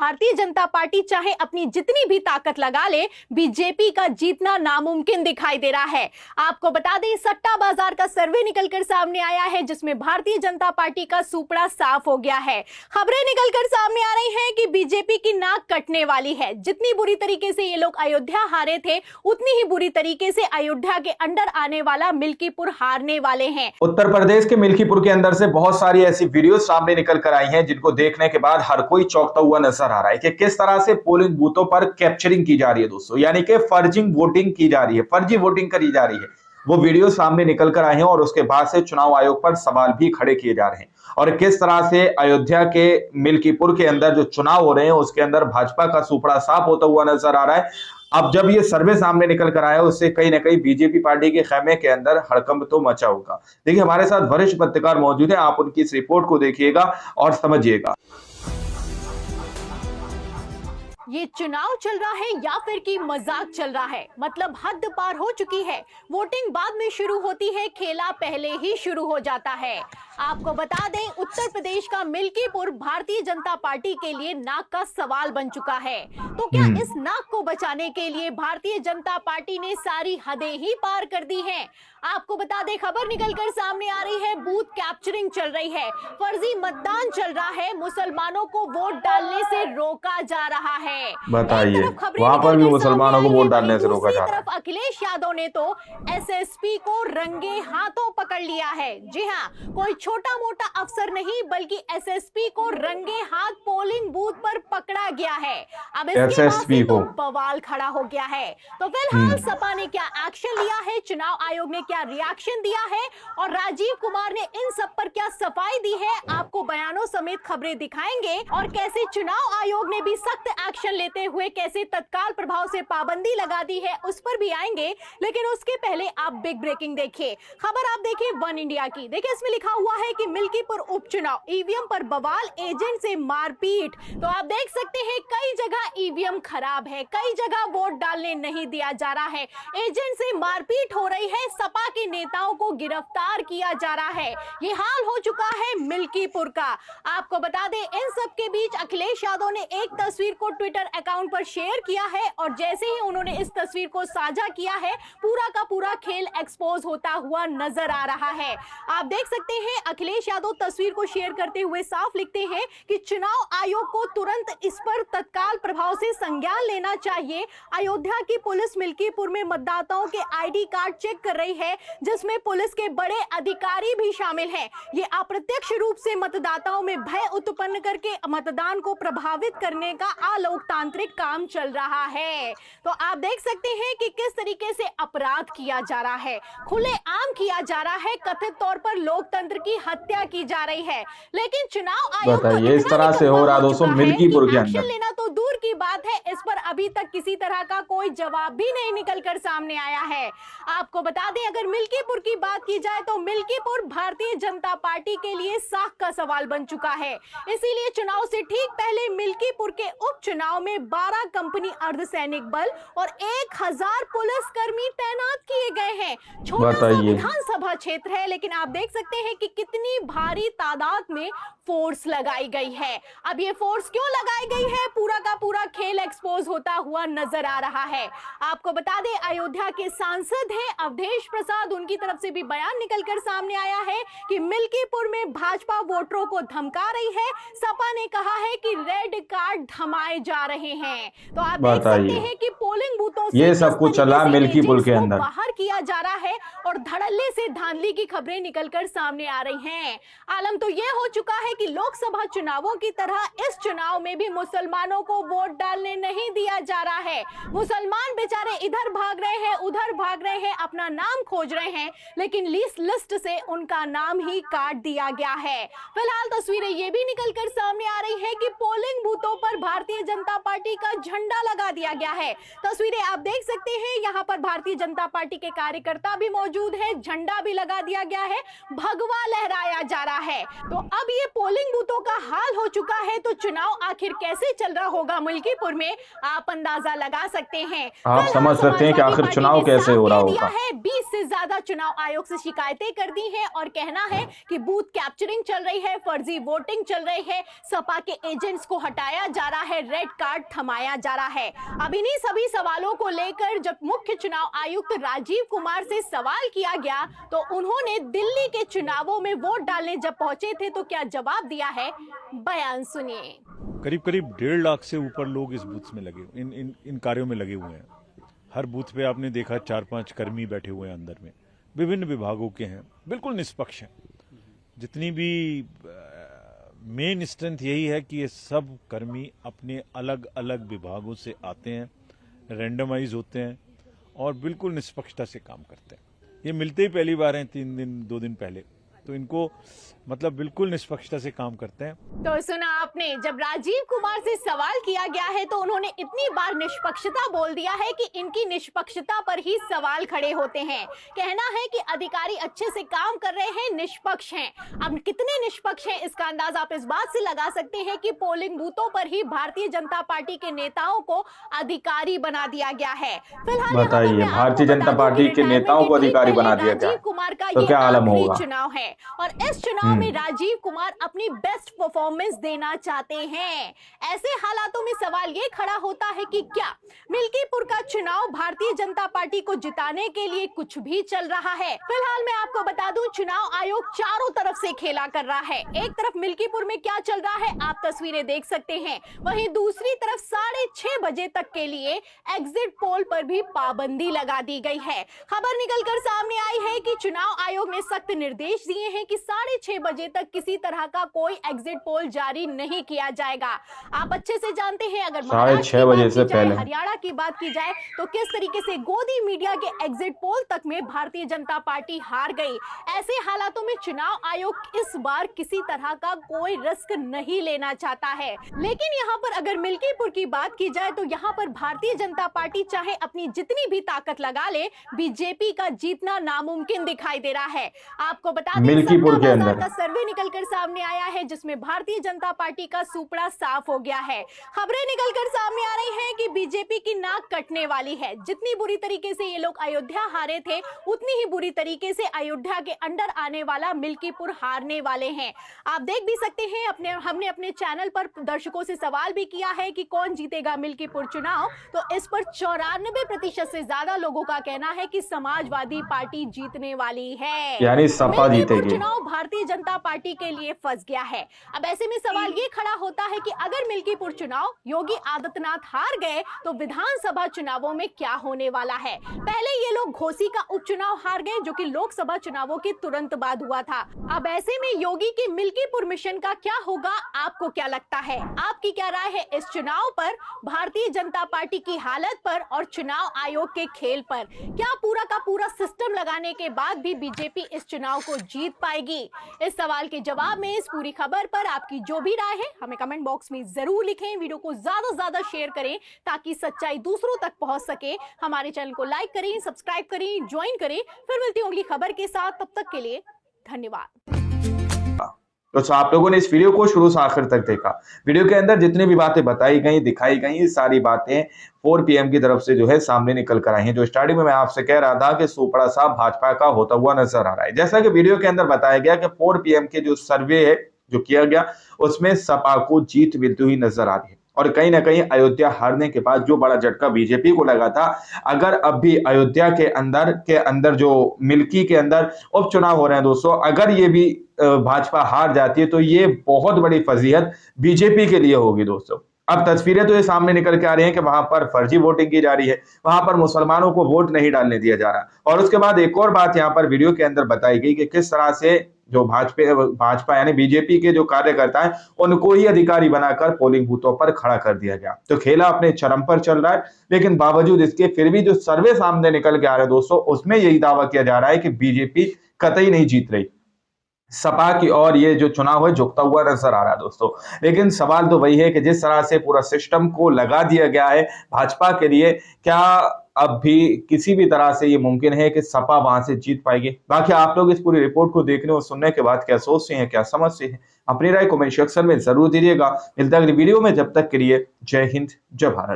Bharatiya Janata party चाहे अपनी जितनी भी ताकत लगा ले, बीजेपी का जीतना नामुमकिन दिखाई दे रहा है। आपको बता दें, सट्टा बाजार का सर्वे निकलकर सामने आया है जिसमें भारतीय जनता पार्टी का सुपड़ा साफ हो गया है। खबरें निकलकर सामने आ रही हैं कि बीजेपी की नाक कटने वाली है। जितनी बुरी तरीके से ये लोग अयोध्या हारे थे, उतनी ही बुरी तरीके से अयोध्या के अंडर आने वाला मिल्कीपुर हारने वाले हैं। उत्तर प्रदेश के मिल्कीपुर के अंदर से बहुत सारी ऐसी वीडियो सामने निकल कर आई हैं जिनको देखने के बाद हर कोई चौंकता हुआ नजर आ रहा है कि किस तरह से पोलिंग बूथों पर कैप्चरिंग की जा रही है दोस्तों, यानी कि फर्जिंग वोटिंग की जा रही है, फर्जी वोटिंग करी जा रही है। वो वीडियो सामने निकल कर आए हैं और उसके बाद से चुनाव आयोग पर सवाल भी खड़े किए जा रहे हैं। और किस तरह से अयोध्या के मिल्कीपुर के अंदर जो चुनाव हो रहे हैं उसके अंदर भाजपा का सुपड़ा साफ होता हुआ नजर आ रहा है। अब जब ये सर्वे सामने निकल कर आया उससे कहीं ना कहीं बीजेपी पार्टी के खेमे के अंदर हड़कंप तो मचा होगा। देखिए, हमारे साथ वरिष्ठ पत्रकार मौजूद है, आप उनकी इस रिपोर्ट को देखिएगा और समझिएगा। ये चुनाव चल रहा है या फिर कि मजाक चल रहा है? मतलब हद पार हो चुकी है। वोटिंग बाद में शुरू होती है, खेला पहले ही शुरू हो जाता है। आपको बता दें, उत्तर प्रदेश का मिल्कीपुर भारतीय जनता पार्टी के लिए नाक का सवाल बन चुका है। तो क्या इस नाक को बचाने के लिए भारतीय जनता पार्टी ने सारी हदें ही पार कर दी हैं? आपको बता दें, खबर निकलकर सामने आ रही है, बूथ कैप्चरिंग चल रही है, फर्जी मतदान चल रहा है, मुसलमानों को वोट डालने से रोका जा रहा है। बताइए, वहां पर भी मुसलमानों को वोट डालने से रोका जा रहा है। तरफ अखिलेश यादव ने तो एसएसपी को रंगे हाथों पकड़ लिया है। जी हाँ, कोई छोटा मोटा अफसर नहीं बल्कि एसएसपी को रंगे हाथ पोलिंग बूथ पर पकड़ा गया है। अब इसके बाद तो बवाल खड़ा हो गया है। तो फिलहाल सपा ने क्या एक्शन लिया है, चुनाव आयोग ने क्या रिएक्शन दिया है और राजीव कुमार ने इन सब पर क्या सफाई दी है, आपको बयानों समेत खबरें दिखाएंगे। और कैसे चुनाव आयोग ने भी सख्त एक्शन लेते हुए कैसे तत्काल प्रभाव से पाबंदी लगा दी है, उस पर भी आएंगे। लेकिन उसके पहले आप बिग ब्रेकिंग देखिए, खबर आप देखिए वन इंडिया की। देखिए, इसमें लिखा हुआ है कि मिल्कीपुर उपचुनाव, ईवीएम पर बवाल, एजेंट से मारपीट। तो आप देख सकते हैं, कई जगह ईवीएम खराब है, कई जगह वोट डालने नहीं दिया जा रहा है, एजेंट से मारपीट हो रही है, सपा के नेताओं को गिरफ्तार किया जा रहा है। ये हाल हो चुका है मिल्कीपुर का। आपको बता दें, इन सब के बीच अखिलेश यादव ने एक तस्वीर को ट्विटर अकाउंट पर शेयर किया है और जैसे ही उन्होंने इस तस्वीर को साझा किया है, पूरा का पूरा खेल एक्सपोज होता हुआ नजर आ रहा है। आप देख सकते हैं, अखिलेश यादव तस्वीर को शेयर करते हुए साफ लिखते हैं कि चुनाव आयोग को तुरंत इस पर तत्काल प्रभाव से संज्ञान लेना चाहिए। अयोध्या की पुलिस मिल्कीपुर में मतदाताओं के आईडी कार्ड चेक कर रही है, जिसमें पुलिस के बड़े अधिकारी भी शामिल हैं। ये अप्रत्यक्ष रूप से मतदाताओं में भय उत्पन्न करके मतदान को प्रभावित करने का अलोकतांत्रिक काम चल रहा है। तो आप देख सकते हैं कि किस तरीके से अपराध किया जा रहा है, खुलेआम किया जा रहा है, कथित तौर पर लोकतंत्र की हत्या की जा रही है। लेकिन चुनाव आयोग बताइए, इस तरह से हो रहा दोस्तों मिल्कीपुर के अंदर। एक्शन लेना तो दूर की बात है, इस पर अभी तक किसी तरह का कोई जवाब भी नहीं निकलकर सामने आया है। आपको बता दें, अगर मिल्कीपुर की बात की जाए तो मिल्कीपुर भारतीय जनता पार्टी के लिए साख का सवाल बन चुका है। इसीलिए चुनाव से ठीक पहले मिल्कीपुर के उपचुनाव में 12 कंपनी अर्धसैनिक बल और 1000 पुलिसकर्मी तैनात किए गए हैं। छोटा सा विधानसभा क्षेत्र है, लेकिन आप देख सकते हैं कि कितनी भारी तादाद में फोर्स लगाई गई है। अब ये फोर्स क्यों लगाई गई है, पूरा का पूरा खेल एक्सपोज होता हुआ नजर आ रहा है। आपको बता दें, अयोध्या के सांसद हैं अवधेश प्रसाद, उनकी तरफ से भी बयान निकलकर सामने आया है कि मिल्कीपुर में भाजपा वोटरों को धमका रही है। सपा ने कहा है कि रेड कार्ड थमाए जा रहे हैं। तो आप देख सकते हैं कि पोलिंग बूथों से ये सब कुछ चला मिल्कीपुर के अंदर, बाहर किया जा रहा है और धड़ल्ले से धांधली की खबरें निकलकर सामने आ रही हैं। आलम तो यह हो चुका है कि लोकसभा चुनावों की तरह इस चुनाव में भी मुसलमानों को वोट डालने नहीं दिया जा रहा है। मुसलमान बेचारे इधर भाग रहे हैं, उधर भाग रहे हैं, अपना नाम खोज रहे हैं, लेकिन लिस्ट से उनका नाम ही काट दिया गया है। फिलहाल तस्वीरें ये भी निकलकर सामने आ रही है कि पोलिंग बूथों पर भारतीय जनता पार्टी का झंडा लगा दिया गया है। तस्वीरें आप देख सकते हैं, यहाँ पर भारतीय जनता पार्टी के कार्यकर्ता भी मौजूद है, झंडा भी लगा दिया गया है, भगवा लहराया जा रहा है। तो अब ये पोलिंग बूथों का हाल हो चुका है, तो चुनाव आखिर कैसे चल रहा होगा मिल्कीपुर मिल्कीपुर में आप अंदाजा लगा सकते हैं। आप समझ सकते हैं कि आखिर चुनाव कैसे हो रहा होगा। 20 से ज्यादा चुनाव आयोग से शिकायतें कर दी हैं और कहना है कि बूथ कैप्चरिंग चल रही है, फर्जी वोटिंग चल रही है, सपा के एजेंट्स को हटाया जा रहा है, रेड कार्ड थमाया जा रहा है। अब इन्हीं सभी सवालों को लेकर जब मुख्य चुनाव आयुक्त राजीव कुमार से सवाल किया गया तो उन्होंने दिल्ली के चुनावों में वोट डालने जब पहुंचे थे तो क्या जवाब दिया है, बयान सुनिए। करीब 1.5 लाख से ऊपर लोग इस बूथ में लगे, इन कार्यों में लगे हुए हैं। हर बूथ पे आपने देखा 4-5 कर्मी बैठे हुए हैं अंदर में, विभिन्न विभागों के हैं, बिल्कुल निष्पक्ष हैं। जितनी भी मेन स्ट्रेंथ यही है कि ये सब कर्मी अपने अलग अलग विभागों से आते हैं, रैंडमाइज होते हैं और बिल्कुल निष्पक्षता से काम करते हैं। ये मिलते ही पहली बार हैं, 3 दिन 2 दिन पहले, तो इनको मतलब बिल्कुल निष्पक्षता से काम करते हैं। तो सुना आपने, जब राजीव कुमार से सवाल किया गया है तो उन्होंने इतनी बार निष्पक्षता बोल दिया है कि इनकी निष्पक्षता पर ही सवाल खड़े होते हैं। कहना है कि अधिकारी अच्छे से काम कर रहे हैं, निष्पक्ष हैं। अब कितने निष्पक्ष हैं इसका अंदाजा आप इस बात से लगा सकते हैं कि पोलिंग बूथों पर ही भारतीय जनता पार्टी के नेताओं को अधिकारी बना दिया गया है। फिलहाल बताइए, भारतीय जनता पार्टी के नेताओं को अधिकारी बना दिया गया, राजीव कुमार का तो ये क्या आलम आखिरी होगा? चुनाव है और इस चुनाव में राजीव कुमार अपनी बेस्ट परफॉर्मेंस देना चाहते हैं। ऐसे हालातों में सवाल ये खड़ा होता है कि क्या मिल्कीपुर का चुनाव भारतीय जनता पार्टी को जिताने के लिए कुछ भी चल रहा है। फिलहाल मैं आपको बता दूं, चुनाव आयोग चारों तरफ से खेला कर रहा है। एक तरफ मिल्कीपुर में क्या चल रहा है आप तस्वीरें देख सकते हैं, वहीं दूसरी तरफ 6:30 बजे तक के लिए एग्जिट पोल पर भी पाबंदी लगा दी गई है। खबर निकलकर सामने आई है कि चुनाव आयोग ने सख्त निर्देश दिए हैं कि 6:30 बजे तक किसी तरह का कोई एग्जिट पोल जारी नहीं किया जाएगा। आप अच्छे से जानते हैं, अगर 6:30 बजे से पहले हरियाणा की बात की जाए तो किस तरीके से गोदी मीडिया के एग्जिट पोल तक में भारतीय जनता पार्टी हार गई। ऐसे हालातों में चुनाव आयोग इस बार किसी तरह का कोई रिस्क नहीं लेना चाहता है। लेकिन यहाँ पर अगर मिल्कीपुर की बात की जाए तो यहाँ पर भारतीय जनता पार्टी चाहे अपनी जितनी भी ताकत लगा ले, बीजेपी का जीतना नामुमकिन दिखाई दे रहा है। आपको बता दें, मिल्कीपुर के अंदर का सर्वे निकलकर सामने आया है जिसमें भारतीय जनता पार्टी का सुपड़ा साफ हो गया है। खबरें निकलकर सामने आ रही हैं कि बीजेपी की नाक कटने वाली है। जितनी बुरी तरीके से ये लोग अयोध्या हारे थे, उतनी ही बुरी तरीके से अयोध्या के अंडर आने वाला मिल्कीपुर हारने वाले हैं। आप देख भी सकते हैं, हमने अपने चैनल पर दर्शकों से सवाल भी किया है कि कौन जीतेगा मिल्कीपुर चुनाव, तो इस पर 94% से ज्यादा लोगों का कहना है कि समाजवादी पार्टी जीतने वाली है, यानी सपा जीतेगी। चुनाव भारतीय जनता पार्टी के लिए फंस गया है। अब ऐसे में सवाल ये खड़ा होता है कि अगर मिल्कीपुर चुनाव योगी आदित्यनाथ हार गए तो विधानसभा चुनावों में क्या होने वाला है। पहले ये लोग घोसी का उपचुनाव हार गए जो कि लोकसभा चुनावों के तुरंत बाद हुआ था। अब ऐसे में योगी के मिल्कीपुर मिशन का क्या होगा, आपको क्या लगता है? आपकी क्या राय है इस चुनाव पर, भारतीय जनता पार्टी की हालत पर और चुनाव आयोग के खेल पर? क्या पूरा का पूरा सिस्टम लगाने के बाद भी बीजेपी इस चुनाव को जीत पाएगी? इस सवाल के जवाब में इस पूरी खबर पर आपकी जो भी राय है हमें कमेंट बॉक्स में जरूर लिखें। वीडियो को ज्यादा से ज्यादा शेयर करें ताकि सच्चाई दूसरों तक पहुंच सके। हमारे चैनल को लाइक करें, सब्सक्राइब करें, ज्वाइन करें। फिर मिलती हूँ अगली खबर के साथ, तब तक के लिए धन्यवाद। तो आप लोगों ने इस वीडियो को शुरू से आखिर तक देखा। वीडियो के अंदर जितनी भी बातें बताई गई, दिखाई गई, ये सारी बातें 4 PM की तरफ से जो है सामने निकल कर आई हैं। जो स्टार्टिंग में मैं आपसे कह रहा था कि सुपड़ा साहब भाजपा का होता हुआ नजर आ रहा है। जैसा कि वीडियो के अंदर बताया गया कि 4 PM के जो सर्वे है जो किया गया उसमें सपा को जीत मिलती हुई नजर आ रही है। और कहीं ना कहीं अयोध्या हारने के बाद जो बड़ा झटका बीजेपी को लगा था, अगर अब भी अयोध्या के अंदर जो मिल्की के अंदर उपचुनाव हो रहे हैं दोस्तों, अगर ये भी भाजपा हार जाती है तो ये बहुत बड़ी फजीहत बीजेपी के लिए होगी दोस्तों। अब तस्वीरें तो ये सामने निकल के आ रही हैं कि वहां पर फर्जी वोटिंग की जा रही है, वहां पर मुसलमानों को वोट नहीं डालने दिया जा रहा। और उसके बाद एक और बात यहाँ पर वीडियो के अंदर बताई गई कि किस तरह से जो भाजपा यानी बीजेपी के जो कार्यकर्ता हैं उनको ही अधिकारी बनाकर पोलिंग बूथों पर खड़ा कर दिया गया। तो खेला अपने चरम पर चल रहा है, लेकिन बावजूद इसके फिर भी जो सर्वे सामने निकल के आ रहे हैं दोस्तों, उसमें यही दावा किया जा रहा है कि बीजेपी कतई नहीं जीत रही। सपा की और ये जो चुनाव है झुकता हुआ नजर आ रहा है दोस्तों। लेकिन सवाल तो वही है कि जिस तरह से पूरा सिस्टम को लगा दिया गया है भाजपा के लिए, क्या अब भी किसी भी तरह से ये मुमकिन है कि सपा वहां से जीत पाएगी। बाकी आप लोग इस पूरी रिपोर्ट को देखने और सुनने के बाद क्या सोचते हैं, क्या समझते हैं, अपनी राय कमेंट सेक्शन में जरूर दीजिएगा। मिलते हैं अगली वीडियो में, जब तक के लिए जय हिंद, जय भारत।